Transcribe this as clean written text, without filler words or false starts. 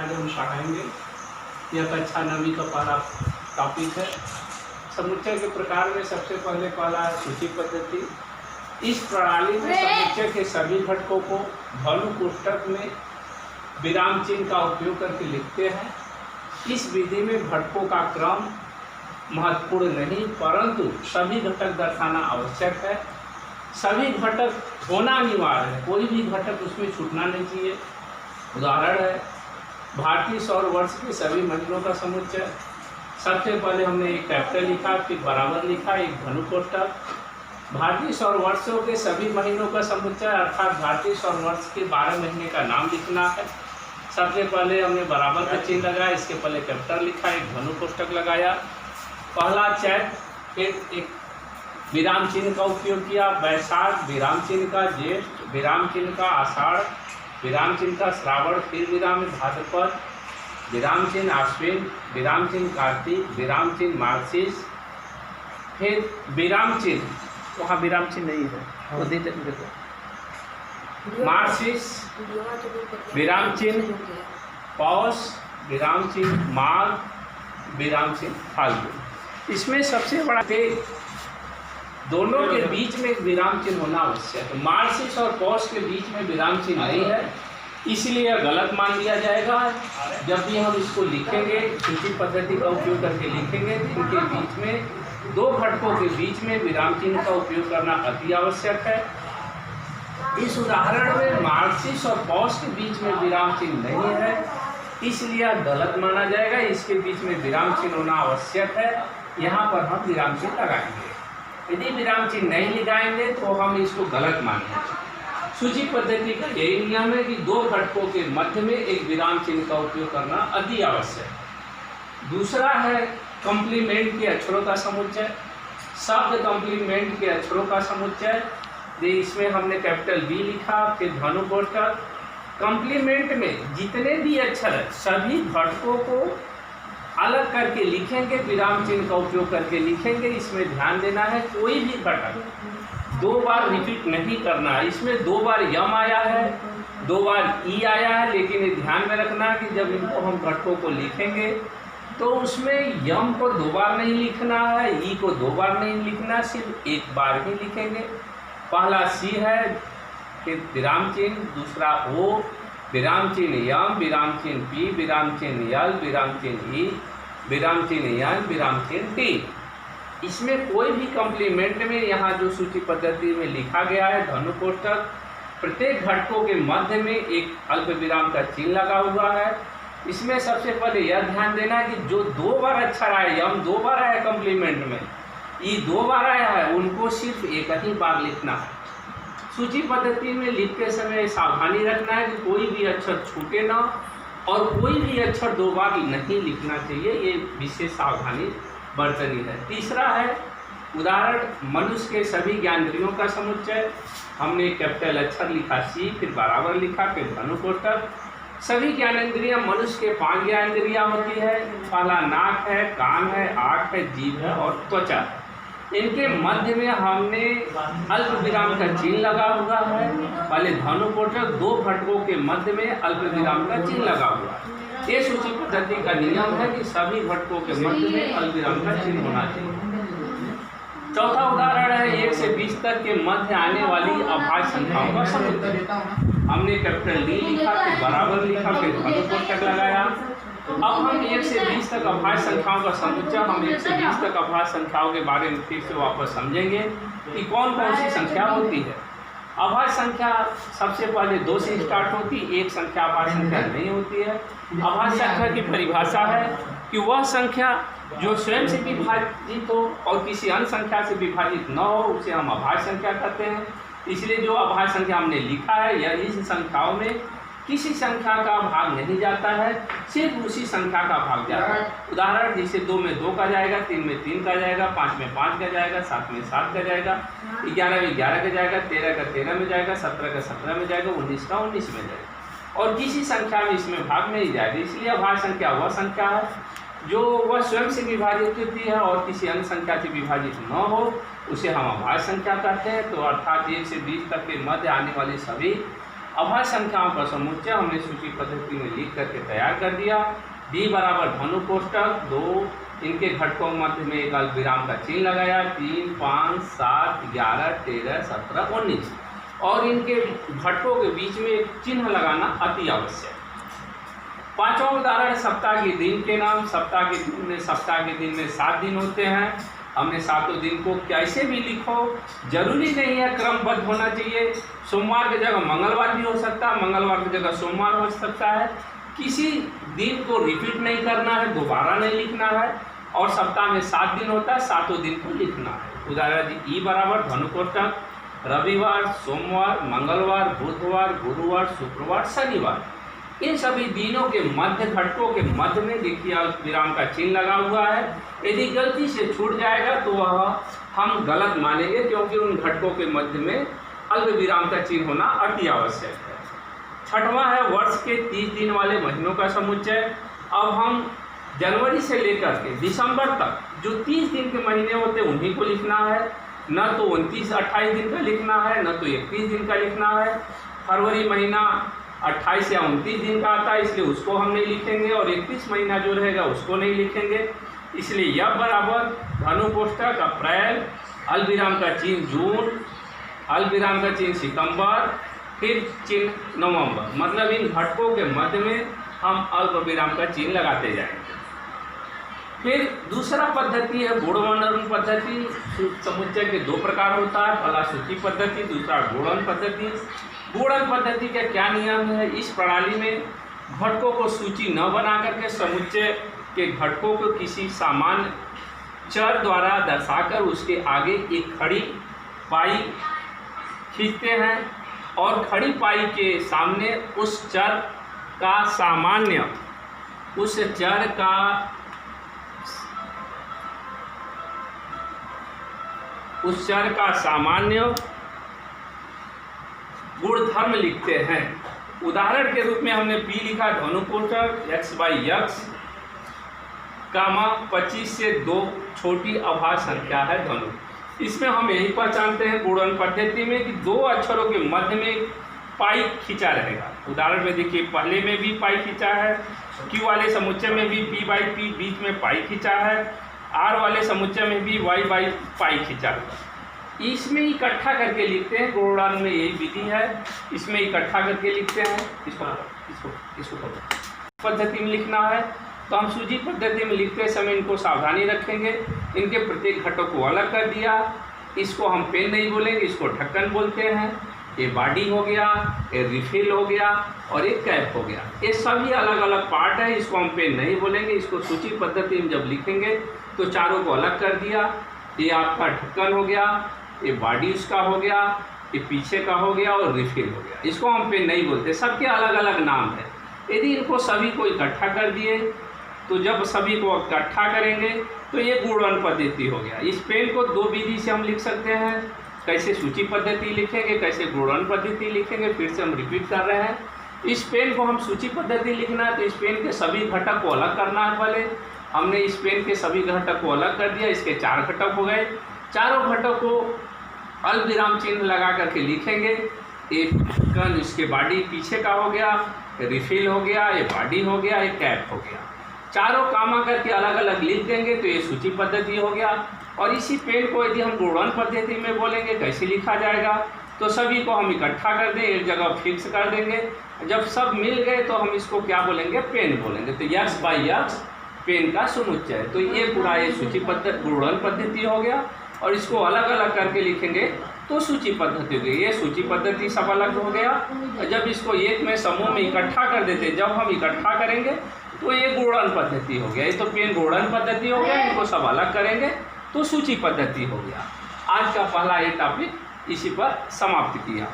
आज हम पढ़ाएंगे। यह कक्षा 9वीं का पहला टॉपिक है। समुच्चय के प्रकार में सबसे पहले पहला है सूची पद्धति। इस प्रणाली में समुच्चय के सभी घटकों को भानु कोष्ठक में विराम चिन्ह का उपयोग करके लिखते हैं। इस विधि में घटकों का क्रम महत्वपूर्ण नहीं, परंतु सभी घटक दर्शाना आवश्यक है। सभी घटक होना अनिवार्य है, कोई भी घटक उसमें छूटना नहीं चाहिए। उदाहरण है भारतीय सौर वर्ष के सभी महीनों का समुच्चय। सबसे पहले हमने एक कैपिटल लिखा, फिर बराबर लिखा, एक धनु कोष्ठक। भारतीय सौर वर्षों के सभी महीनों का समुच्चय अर्थात भारतीय सौर वर्ष के 12 महीने का नाम लिखना है। सबसे पहले हमने बराबर का चिन्ह लगाया, इसके पहले कैपिटल लिखा, एक धनु कोष्ठक लगाया। पहला चैत, फिर एक विराम चिन्ह का उपयोग किया, वैशाख विराम चिन्ह का, ज्येष्ठ विराम चिन्ह का, आषाढ़ विराम चिन्ह का, श्रावण फिर विराम, भाद्रपद विराम चिन्ह, आश्विन विराम चिन्ह, कार्तिक विराम चिन्ह, मार्गशीर्ष फिर विराम चिन्ह, वहाँ विराम चिन्ह नहीं है वो देखो, मार्गशीर्ष विराम चिन्ह, पौष विराम चिन्ह, माघ विराम चिन्ह, फाल्गुन। इसमें सबसे बड़ा दोनों के बीच में एक विराम चिन्ह होना आवश्यक है। मार्गशीर्ष और पौष के बीच में विराम चिन्ह नहीं है, इसलिए यह गलत मान लिया जाएगा। जब भी हम इसको लिखेंगे, सूची पद्धति का उपयोग करके लिखेंगे, तो इनके बीच में दो घटकों के बीच में विराम चिन्ह का उपयोग करना अति आवश्यक है। इस उदाहरण में मार्गशीर्ष और पौष के बीच में विराम चिन्ह नहीं है, इसलिए गलत माना जाएगा। इसके बीच में विराम चिन्ह होना आवश्यक है, यहाँ पर हम विराम चिन्ह लगाएंगे। यदि विराम चिन्ह नहीं लगाएंगे तो हम इसको गलत मानेंगे। सूची पद्धति का यही नियम है कि दो घटकों के मध्य में एक विराम चिन्ह का उपयोग करना अति आवश्यक है। दूसरा है कॉम्प्लीमेंट के अक्षरों का समुच्चय। शब्द कॉम्प्लीमेंट के अक्षरों का समुच्चय, इसमें हमने कैपिटल बी लिखा, फिर धनु कोष्ठक। कॉम्प्लीमेंट में जितने भी अक्षर है सभी घटकों को अलग करके लिखेंगे, विराम चिन्ह का उपयोग करके लिखेंगे। इसमें ध्यान देना है, कोई भी घटक दो बार रिपीट नहीं करना है। इसमें 2 बार यम आया है, 2 बार ई आया है, लेकिन ये ध्यान में रखना है कि जब इनको हम घटकों को लिखेंगे तो उसमें यम को 2 बार नहीं लिखना है, ई को 2 बार नहीं लिखना, सिर्फ 1 बार ही लिखेंगे। पहला सी है, फिर विराम चिन्ह, दूसरा ओ विराम चिन्ह यम, विराम चिन्ह पी, विराम चिन्ह यल, विराम चिन्ह ई, विराम चिन्ह यन, विराम चिन्ह टी। इसमें कोई भी कॉम्प्लीमेंट में यहाँ जो सूची पद्धति में लिखा गया है धनु कोष्ठक, प्रत्येक घटकों के मध्य में एक अल्प विराम का चिन्ह लगा हुआ है। इसमें सबसे पहले यह ध्यान देना है कि जो 2 बार अक्षर आए, यम 2 बार आया कॉम्प्लीमेंट में, ई 2 बार आया है, उनको सिर्फ एक ही बार लिखना है। सूची पद्धति में लिखते समय सावधानी रखना है कि कोई भी अक्षर छूटे ना, और कोई भी अक्षर 2 बार नहीं लिखना चाहिए, ये विशेष सावधानी बरतनी है। तीसरा है उदाहरण मनुष्य के सभी ज्ञानेंद्रियों का समुच्चय। हमने कैपिटल अक्षर लिखा सी, फिर बराबर लिखा, फिर धनु कोष्ठक। सभी ज्ञानेंद्रियां मनुष्य के 5 ज्ञानेंद्रियां होती है। पहला नाक है, कान है, आँख है, जीभ है और त्वचा है। इनके मध्य में हमने अल्प विराम का चिन्ह लगा हुआ है। पहले धनु कोष्ठक, 2 घटकों के मध्य में अल्प विराम का चिन्ह लगा हुआ है। ये सूची पद्धति का नियम है कि सभी घटकों के मध्य में अल्प विराम का चिन्ह होना चाहिए। चौथा उदाहरण है 1 से 20 तक के मध्य आने वाली अभाज्य संख्याओं का समुच्चय। हमने कैपिटल डी लिखा, फिर बराबर लिखा, फिर धनु कोष्ठक लगाया। अब हम 1 से 20 तक अभाज्य संख्याओं का समुच्चय, हम 1 से 20 तक अभाज्य संख्याओं के बारे में फिर से वापस समझेंगे कि कौन कौन सी संख्या होती है। अभाज्य संख्या सबसे पहले 2 से स्टार्ट होती, एक संख्या अभाज्य संख्या नहीं होती है। अभाज्य संख्या की परिभाषा है कि वह संख्या जो स्वयं से विभाजित हो और किसी अन्य संख्या से विभाजित न हो, उसे हम अभाज्य संख्या कहते हैं। इसलिए जो अभाज्य संख्या हमने लिखा है, यह इस संख्याओं में किसी संख्या का भाग नहीं जाता है, सिर्फ उसी संख्या का भाग जाता है। उदाहरण जैसे 2 में 2 का जाएगा, 3 में 3 का जाएगा, 5 में 5 का जाएगा, 7 में 7 का जाएगा, 11 में 11 का जाएगा, 13 का 13 में जाएगा, 17 का 17 में जाएगा, 19 का 19 में जाएगा, और किसी संख्या में इसमें भाग नहीं जाएगा। इसलिए अभाज्य संख्या वह संख्या है जो वह स्वयं से विभाजित होती है और किसी अन्य संख्या से विभाजित न हो, उसे हम अभाज्य संख्या कहते हैं। तो अर्थात 1 से 20 तक के मध्य आने वाली सभी अभाज्य संख्याओं का समुच्चय हमने सूची पद्धति में लिख करके तैयार कर दिया। D बराबर धनु कोष्टक 2, इनके घटकों मध्य में एक अल्पविराम का चिन्ह लगाया, 3, 5, 7, 11, 13, 17, 19 और इनके घटकों के बीच में एक चिन्ह लगाना अति आवश्यक। पांचवा उदाहरण सप्ताह के दिन के नाम। सप्ताह के दिन में 7 दिन होते हैं। हमने 7 दिन को कैसे भी लिखो, जरूरी नहीं है क्रमबद्ध होना चाहिए। सोमवार की जगह मंगलवार भी हो सकता है, मंगलवार की जगह सोमवार हो सकता है। किसी दिन को रिपीट नहीं करना है, दोबारा नहीं लिखना है और सप्ताह में 7 दिन होता है, 7 दिन को लिखना है। उदाहरण ई बराबर धनु कोष्टक रविवार, सोमवार, मंगलवार, बुधवार, गुरुवार, शुक्रवार, शनिवार, इन सभी दिनों के मध्य घटकों के मध्य में देखिए अल्पविराम का चिन्ह लगा हुआ है। यदि गलती से छूट जाएगा तो वह हम गलत मानेंगे, क्योंकि उन घटकों के मध्य में अल्पविराम का चिन्ह होना अति आवश्यक है। छठवां है वर्ष के 30 दिन वाले महीनों का समुच्चय। अब हम जनवरी से लेकर के दिसंबर तक जो 30 दिन के महीने होते हैं उन्हीं को लिखना है, न तो 29-28 दिन का लिखना है, न तो 31 दिन का लिखना है। फरवरी महीना 28 या 29 दिन का आता है, इसलिए उसको हम नहीं लिखेंगे और 31 महीना जो रहेगा उसको नहीं लिखेंगे। इसलिए यह बराबर धनु कोष्टक अप्रैल, अल्पविराम का चिन्ह जून, अल्पविराम का चिन्ह सितंबर, फिर चिन्ह नवंबर। मतलब इन घटकों के मध्य में हम अल्पविराम का चिन्ह लगाते जाएंगे। फिर दूसरा पद्धति है गुणन पद्धति। समुच्चय के 2 प्रकार होता है, पहला सूची पद्धति, दूसरा गुणन पद्धति। गुणन पद्धति का क्या नियम है? इस प्रणाली में घटकों को सूची न बना करके समुच्चय के घटकों को किसी सामान्य चर द्वारा दर्शाकर उसके आगे एक खड़ी पाई खींचते हैं और खड़ी पाई के सामने उस चर का सामान्य गुणधर्म लिखते हैं। उदाहरण के रूप में हमने P लिखा धनु कोष्टक x/x, 25 से 2 छोटी अभाज्य संख्या है धनु। इसमें हम यही पहचानते हैं गुणन पद्धति में कि 2 अक्षरों के मध्य में पाई खींचा रहेगा। उदाहरण में देखिए पहले में भी पाई खींचा है, Q वाले समुच्चय में भी P/P बीच में पाई खींचा है, R वाले समुच्चय में भी Y/पाई खींचा है। इसमें इकट्ठा करके लिखते हैं, गुणन में यही विधि है, इसमें इकट्ठा करके लिखते हैं। इसको पद्धति में लिखना है तो हम सूची पद्धति में लिखते समय इनको सावधानी रखेंगे। इनके प्रत्येक घटक को अलग कर दिया। इसको हम पेन नहीं बोलेंगे, इसको ढक्कन बोलते हैं। ये बॉडी हो गया, ये रिफिल हो गया और एक कैप हो गया। ये सभी अलग अलग पार्ट है, इसको हम पेन नहीं बोलेंगे। इसको सूची पद्धति में जब लिखेंगे तो चारों को अलग कर दिया। ये आपका ढक्कन हो गया, ये बॉडी उसका हो गया, ये पीछे का हो गया और रिफिल हो गया। इसको हम पेन नहीं बोलते, सबके अलग अलग नाम है। यदि इनको सभी को इकट्ठा कर दिए तो जब सभी को इकट्ठा करेंगे तो ये गुणन पद्धति हो गया। इस पेन को 2 विधि से हम लिख सकते हैं, कैसे सूची पद्धति लिखेंगे, कैसे गुणन पद्धति लिखेंगे। फिर से हम रिपीट कर रहे हैं। इस पेन को हम सूची पद्धति लिखना है तो इस पेन के सभी घटक को अलग करना है। पहले हमने इस पेन के सभी घटक को अलग कर दिया, इसके 4 घटक हो गए। चारों घटक को अल्पविराम चिन्ह लगा करके लिखेंगे। एक ढक्कन, इसके बॉडी पीछे का हो गया, रिफिल हो गया, ये बॉडी हो गया, ये कैप हो गया। चारों कामा करके अलग अलग लिख देंगे तो ये सूची पद्धति हो गया। और इसी पेन को यदि हम गुणन पद्धति में बोलेंगे कैसे लिखा जाएगा तो सभी को हम इकट्ठा कर दें, एक जगह फिक्स कर देंगे। जब सब मिल गए तो हम इसको क्या बोलेंगे? पेन बोलेंगे। तो x/x पेन का समुच्चय। तो ये पूरा ये सूची पद्धति गुणन पद्धति हो गया। और इसको अलग अलग करके लिखेंगे तो सूची पद्धति हो गई। ये सूची पद्धति सब अलग हो गया। जब इसको एक में समूह में इकट्ठा कर देते, जब हम इकट्ठा करेंगे तो ये गुणन पद्धति हो गया। ये तो पेन गुणन पद्धति हो गया। इनको सब अलग करेंगे तो सूची पद्धति हो गया। आज का पहला ये टॉपिक इसी पर समाप्त किया।